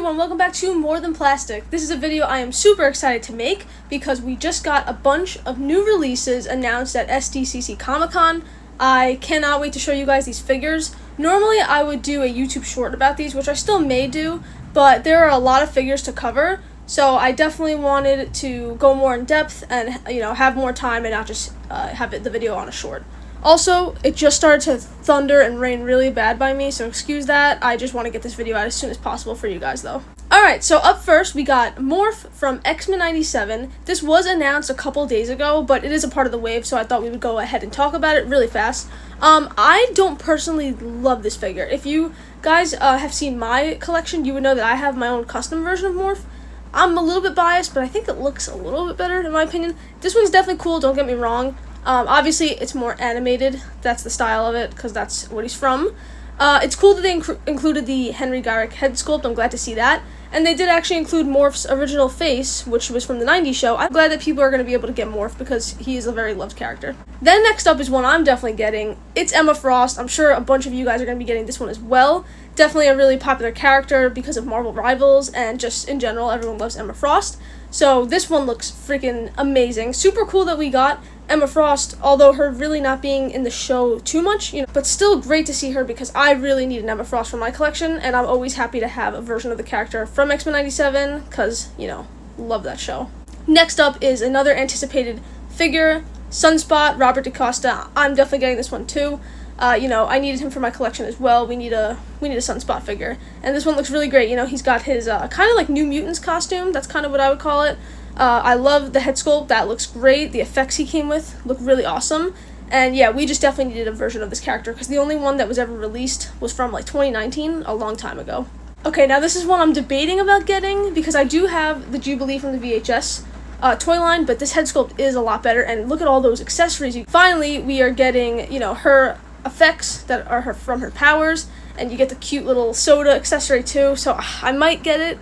everyone, welcome back to More Than Plastic. This is a video I am super excited to make because we just got a bunch of new releases announced at SDCC Comic Con. I cannot wait to show you guys these figures. Normally I would do a YouTube short about these, which I still may do, but there are a lot of figures to cover, so I definitely wanted to go more in depth and have more time and not just have the video on a short. Also, it just started to thunder and rain really bad by me, so excuse that. I just want to get this video out as soon as possible for you guys, though. Alright, so up first, we got Morph from X-Men 97. This was announced a couple days ago, but it is a part of the wave, so I thought we would go ahead and talk about it really fast. I don't personally love this figure. If you guys have seen my collection, you would know that I have my own custom version of Morph. I'm a little bit biased, but I think it looks a little bit better, in my opinion. This one's definitely cool, don't get me wrong. Obviously, it's more animated. That's the style of it, because that's what he's from. It's cool that they included the Henry Gyrick head sculpt. I'm glad to see that. And they did actually include Morph's original face, which was from the 90s show. I'm glad that people are going to be able to get Morph, because he is a very loved character. Then next up is one I'm definitely getting. It's Emma Frost. I'm sure a bunch of you guys are going to be getting this one as well. Definitely a really popular character because of Marvel Rivals, and just in general, everyone loves Emma Frost. So this one looks freaking amazing. Super cool that we got Emma Frost, although her really not being in the show too much, but still great to see her because I really need an Emma Frost for my collection, and I'm always happy to have a version of the character from X-Men 97 because, love that show. Next up is another anticipated figure, Sunspot, Robert DaCosta. I'm definitely getting this one too. I needed him for my collection as well. We need a Sunspot figure, and this one looks really great. He's got his kind of like New Mutants costume. That's kind of what I would call it. I love the head sculpt. That looks great. The effects he came with look really awesome. And yeah, we just definitely needed a version of this character because the only one that was ever released was from like 2019, a long time ago. Okay, now this is one I'm debating about getting because I do have the Jubilee from the VHS toy line, but this head sculpt is a lot better. And look at all those accessories. Finally, we are getting, her effects that are from her powers, and you get the cute little soda accessory too. So I might get it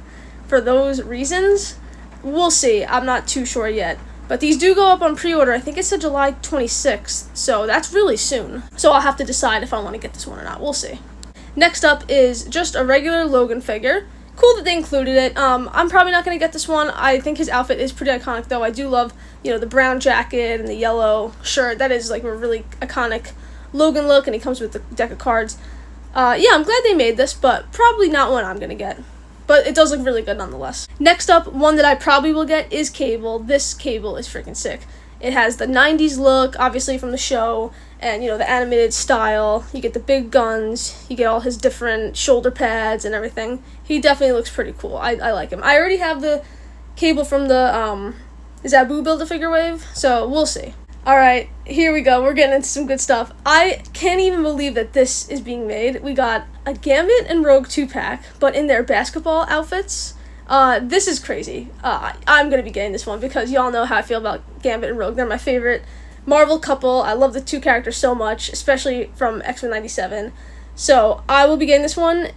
for those reasons. We'll see. I'm not too sure yet. But these do go up on pre-order. I think it's July 26th, so that's really soon. So I'll have to decide if I want to get this one or not. We'll see. Next up is just a regular Logan figure. Cool that they included it. I'm probably not going to get this one. I think his outfit is pretty iconic, though. I do love, the brown jacket and the yellow shirt. That is, like, a really iconic Logan look, and he comes with the deck of cards. Yeah, I'm glad they made this, but probably not one I'm going to get. But it does look really good nonetheless. Next up, one that I probably will get is Cable. This Cable is freaking sick. It has the 90s look, obviously from the show, and, the animated style. You get the big guns, you get all his different shoulder pads and everything. He definitely looks pretty cool. I like him. I already have the Cable from the Zabu Build-A-Figure wave, so we'll see. Alright, here we go. We're getting into some good stuff. I can't even believe that this is being made. We got a Gambit and Rogue 2-pack, but in their basketball outfits. This is crazy. I'm going to be getting this one because y'all know how I feel about Gambit and Rogue. They're my favorite Marvel couple. I love the two characters so much, especially from X-Men 97. So I will be getting this one.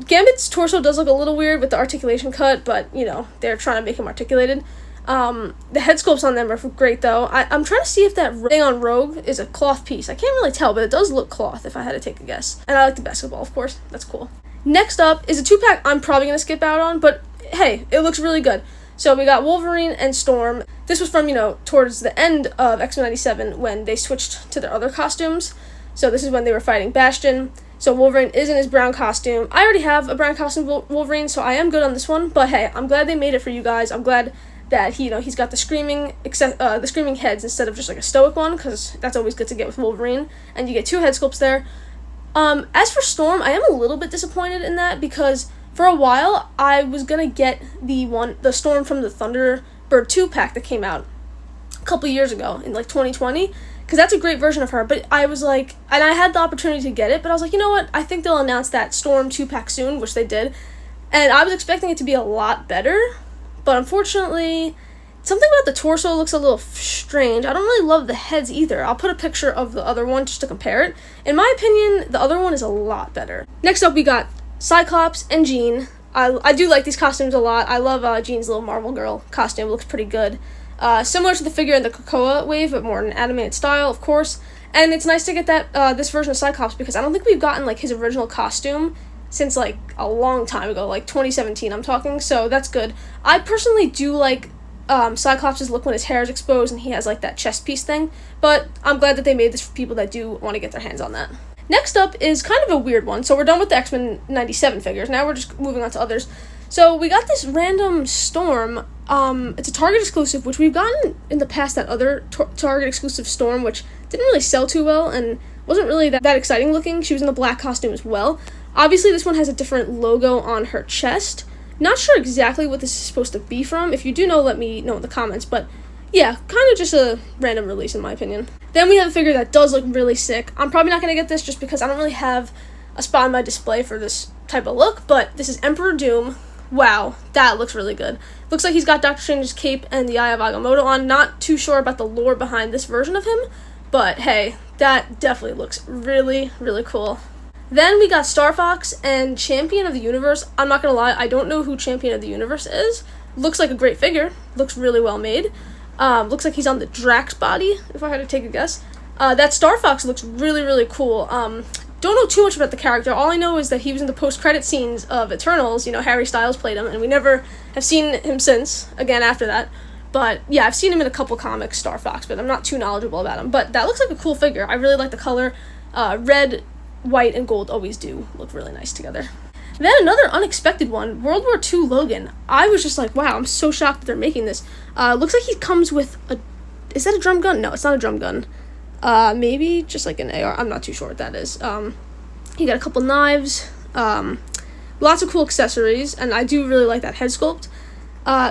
Gambit's torso does look a little weird with the articulation cut, but, they're trying to make him articulated. The head sculpts on them are great, though. I'm trying to see if that thing on Rogue is a cloth piece. I can't really tell, but it does look cloth if I had to take a guess. And I like the basketball, of course. That's cool. Next up is a 2-pack I'm probably going to skip out on, but hey, it looks really good. So we got Wolverine and Storm. This was from, towards the end of X-Men 97 when they switched to their other costumes. So this is when they were fighting Bastion. So Wolverine is in his brown costume. I already have a brown costume Wolverine, so I am good on this one. But hey, I'm glad they made it for you guys. I'm glad that he's got the screaming heads instead of just like a stoic one, because that's always good to get with Wolverine, and you get 2 head sculpts there. As for Storm, I am a little bit disappointed in that because for a while I was gonna get the Storm from the Thunderbird 2-pack that came out a couple years ago in like 2020, because that's a great version of her. But I was like, and I had the opportunity to get it, but I was like, you know what? I think they'll announce that Storm 2-pack soon, which they did, and I was expecting it to be a lot better. But unfortunately, something about the torso looks a little strange. I don't really love the heads either. I'll put a picture of the other one just to compare it. In my opinion, the other one is a lot better. Next up, we got Cyclops and Jean. I do like these costumes a lot. I love Jean's little Marvel Girl costume. It looks pretty good. Similar to the figure in the Cocoa wave, but more in an animated style, of course. And it's nice to get that this version of Cyclops because I don't think we've gotten like his original costume since like a long time ago, like 2017 I'm talking, so that's good. I personally do like Cyclops' look when his hair is exposed and he has like that chest piece thing, but I'm glad that they made this for people that do want to get their hands on that. Next up is kind of a weird one. So we're done with the X-Men 97 figures. Now we're just moving on to others. So we got this random Storm. It's a Target exclusive, which we've gotten in the past, that other Target exclusive Storm, which didn't really sell too well and wasn't really that exciting looking. She was in the black costume as well. Obviously, this one has a different logo on her chest. Not sure exactly what this is supposed to be from. If you do know, let me know in the comments. But yeah, kind of just a random release in my opinion. Then we have a figure that does look really sick. I'm probably not going to get this just because I don't really have a spot on my display for this type of look. But this is Emperor Doom. Wow, that looks really good. Looks like he's got Doctor Strange's cape and the Eye of Agamotto on. Not too sure about the lore behind this version of him. But hey, that definitely looks really, really cool. Then we got Star Fox and Champion of the Universe. I'm not going to lie, I don't know who Champion of the Universe is. Looks like a great figure. Looks really well made. Looks like he's on the Drax body, if I had to take a guess. That Star Fox looks really, really cool. Don't know too much about the character. All I know is that he was in the post-credit scenes of Eternals. You know, Harry Styles played him, and we never have seen him since, again, after that. But yeah, I've seen him in a couple comics, Star Fox, but I'm not too knowledgeable about him. But that looks like a cool figure. I really like the color. Red, white, and gold always do look really nice together. Then another unexpected one, World War II Logan. I was just like, wow, I'm so shocked that they're making this. Looks like he comes with a... Is that a drum gun? No, it's not a drum gun. Maybe just like an AR. I'm not too sure what that is. He got a couple knives. Lots of cool accessories, and I do really like that head sculpt.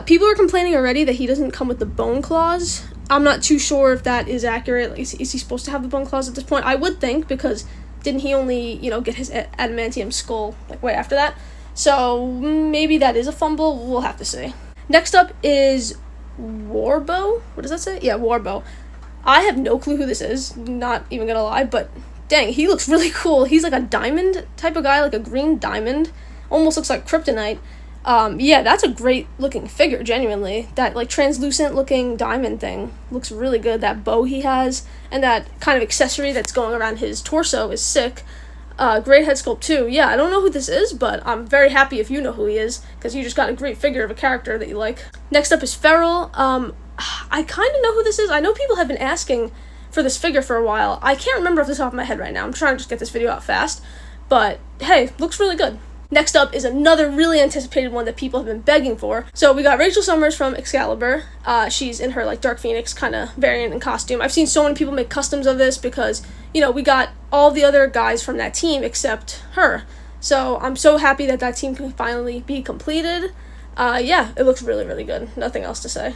People are complaining already that he doesn't come with the bone claws. I'm not too sure if that is accurate. Like, is he supposed to have the bone claws at this point? I would think, because didn't he only, get his adamantium skull, like, way after that? So, maybe that is a fumble. We'll have to see. Next up is Warbo. What does that say? Yeah, Warbo. I have no clue who this is. Not even gonna lie, but dang, he looks really cool. He's like a diamond type of guy, like a green diamond. Almost looks like kryptonite. Yeah, that's a great looking figure, genuinely. That like translucent looking diamond thing looks really good. That bow he has and that kind of accessory that's going around his torso is sick. Great head sculpt too. Yeah, I don't know who this is, but I'm very happy if you know who he is, because you just got a great figure of a character that you like. Next up is Feral. I kind of know who this is. I know people have been asking for this figure for a while. I can't remember off the top of my head right now. I'm trying to just get this video out fast. But hey, looks really good. Next up is another really anticipated one that people have been begging for. So we got Rachel Summers from Excalibur. She's in her like Dark Phoenix kind of variant and costume. I've seen so many people make customs of this because, we got all the other guys from that team except her. So I'm so happy that that team can finally be completed. Yeah, it looks really, really good. Nothing else to say.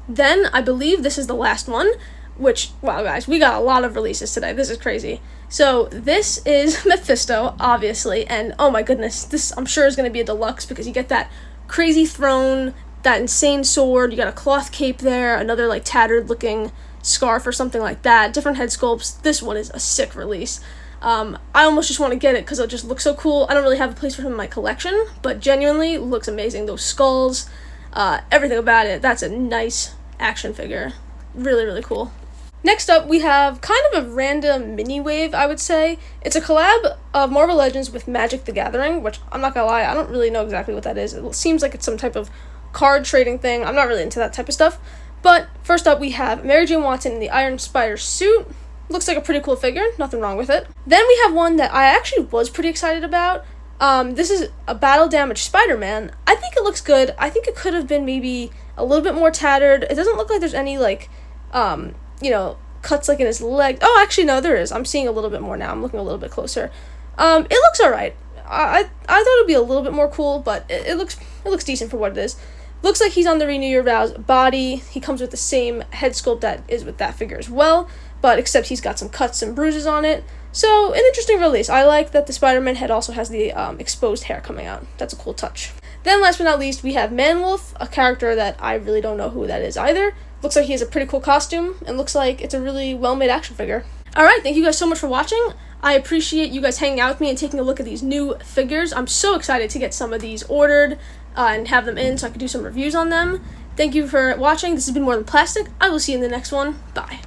Then I believe this is the last one, which, wow guys, we got a lot of releases today. This is crazy. So this is Mephisto, obviously, and oh my goodness, this I'm sure is going to be a deluxe because you get that crazy throne, that insane sword, you got a cloth cape there, another like tattered looking scarf or something like that, different head sculpts. This one is a sick release. I almost just want to get it because it just looks so cool. I don't really have a place for him in my collection, but genuinely looks amazing. Those skulls, everything about it, that's a nice action figure. Really, really cool. Next up, we have kind of a random mini-wave, I would say. It's a collab of Marvel Legends with Magic the Gathering, which I'm not gonna lie, I don't really know exactly what that is. It seems like it's some type of card trading thing. I'm not really into that type of stuff. But first up, we have Mary Jane Watson in the Iron Spider suit. Looks like a pretty cool figure, nothing wrong with it. Then we have one that I actually was pretty excited about. This is a battle damaged SpiderMan. I think it looks good. I think it could have been maybe a little bit more tattered. It doesn't look like there's any like, cuts like in his leg. Oh, actually no, there is. I'm seeing a little bit more now. I'm looking a little bit closer. It looks alright. I thought it would be a little bit more cool, but it looks decent for what it is. Looks like he's on the Renew Your Vows body. He comes with the same head sculpt that is with that figure as well, but except he's got some cuts and bruises on it. So, an interesting release. I like that the Spider-Man head also has the exposed hair coming out. That's a cool touch. Then, last but not least, we have Manwolf, a character that I really don't know who that is either. Looks like he has a pretty cool costume, and looks like it's a really well-made action figure. Alright, thank you guys so much for watching. I appreciate you guys hanging out with me and taking a look at these new figures. I'm so excited to get some of these ordered and have them in so I can do some reviews on them. Thank you for watching. This has been More Than Plastic. I will see you in the next one. Bye.